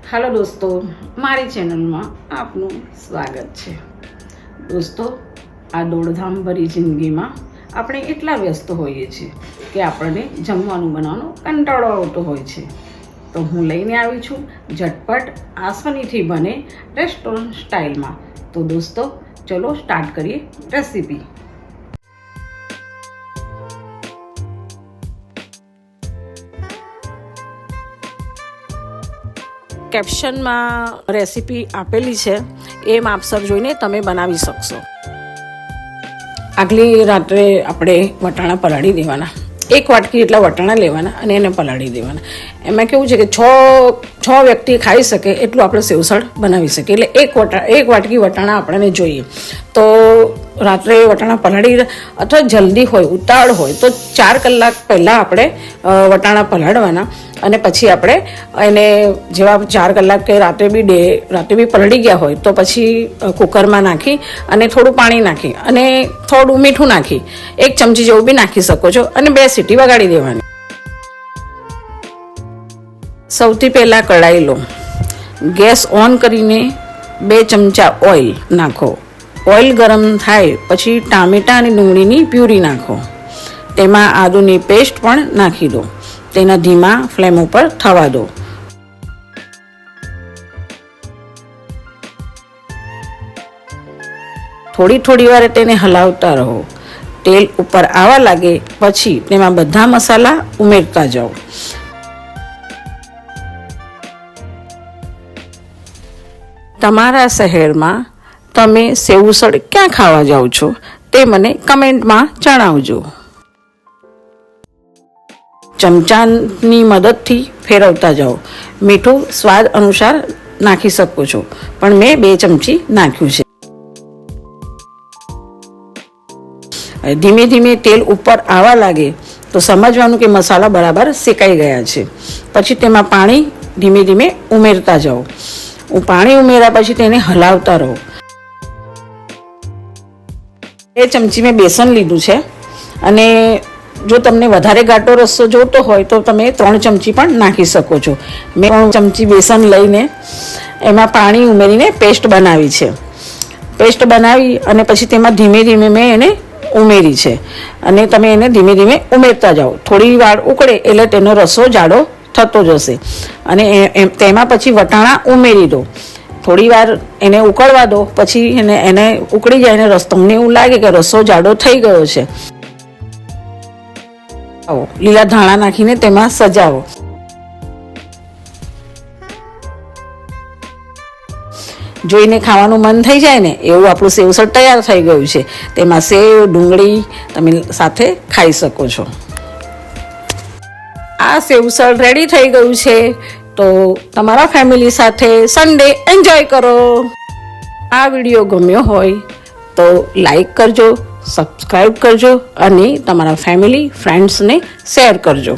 Hello दोस्तों, मारी channel में आपनु स्वागत है। दोस्तों, आ दौड़धाम भरी जिंदगी में આપણે એટલા વ્યસ્ત હોઈએ છીએ કે આપણને જમવાનું બનાવવાનો કંટાળો આવતો હોય છે। તો હું લઈને આવી છું ઝટપટ આસાનીથી બને રેસ્ટોરન્ટ સ્ટાઇલમાં। તો દોસ્તો, ચલો સ્ટાર્ટ કરીએ રેસીપી। કેપ્શનમાં રેસીપી આપેલી છે, એ માપસર જોઈને તમે બનાવી શકશો। આગલી રાત્રે આપણે વટાણા પલાળી દેવાના, 1 વાટકી એટલા વટાણા લેવાના અને એને પલાળી દેવાના। એમાં કેવું છે કે છ વ્યક્તિ ખાઈ શકે એટલું આપણે સેવસળ બનાવી શકીએ, એટલે 1 વાટકી વટાણા આપણને જોઈએ। તો રાત્રે વટાણા પલાળી, અથવા જલ્દી હોય, ઉતાવળ હોય તો 4 કલાક પહેલાં આપણે વટાણા પલાળવાના અને પછી આપણે એને જેવા 4 કલાક કે રાત્રે બી પલળી ગયા હોય તો પછી કુકરમાં નાખી અને થોડું પાણી નાખી અને થોડું મીઠું નાખી 1 ચમચી જેવું બી નાખી શકો છો અને 2 સીટી વગાડી દેવાની। સૌથી પહેલાં કઢાઈ લો, ગેસ ઓન કરીને 2 ચમચા ઓઇલ નાખો। ઓઇલ ગરમ થાય પછી ટામેટાં અને ડુંગળીની પ્યુરી નાખો, તેમાં આદુની પેસ્ટ પણ નાખી દો, તેના ધીમા ફ્લેમ ઉપર થવા દો। થોડી વાર તેને હલાવતા રહો। તેલ ઉપર આવવા લાગે પછી તેમાં બધા મસાલા ઉમેરતા જાઓ। તમારા શહેરમાં તમે સેવસળ ક્યાં ખાવા જાઓ છો તે મને કમેન્ટમાં જણાવજો। ચમચાની મદદથી ફેરવતા જાઓ। મીઠું સ્વાદ અનુસાર નાખી શકો છો, પણ મેં 2 ચમચી નાખ્યું છે। ધીમે ધીમે તેલ ઉપર આવવા લાગે તો સમજવાનું કે મસાલા બરાબર શેકાઈ ગયા છે। પછી તેમાં પાણી ધીમે ધીમે ઉમેરતા જાઓ। પાણી ઉમેર્યા પછી તેને હલાવતા રહો। 2 ચમચી મેં બેસન લીધું છે અને જો તમને વધારે ઘાટો રસ્સો જોતો હોય તો તમે 3 ચમચી પણ નાખી શકો છો। મેં 3 ચમચી બેસન લઈને એમાં પાણી ઉમેરીને પેસ્ટ બનાવી છે। પેસ્ટ બનાવી અને પછી તેમાં ધીમે ધીમે મેં એને ઉમેરી છે અને તમે એને ધીમે ધીમે ઉમેરતા જાઓ। થોડી વાર ઉકળે એટલે તેનો રસો જાડો થતો જશે અને તેમાં પછી વટાણા ઉમેરી દો। થોડી વાર એને ઉકળવા દો, પછી એને ઉકળી જાય અને તમને એવું લાગે કે રસો જાડો થઈ ગયો છે, લીલા ધાણા નાખીને તેમાં સજાવો। જોઈને ખાવાનું મન થઈ જાય ને એવું આપણું સેવસળ તૈયાર થઈ ગયું છે। તેમાં સેવ, ડુંગળી તમે સાથે ખાઈ શકો છો। આ સેવસળ રેડી થઈ ગયું છે, તો તમારા ફેમિલી સાથે સન્ડે એન્જોય કરો। આ વિડીયો ગમ્યો હોય તો લાઈક કરજો, સબસ્ક્રાઈબ કરજો અને તમારા ફેમિલી ફ્રેન્ડ્સને શેર કરજો।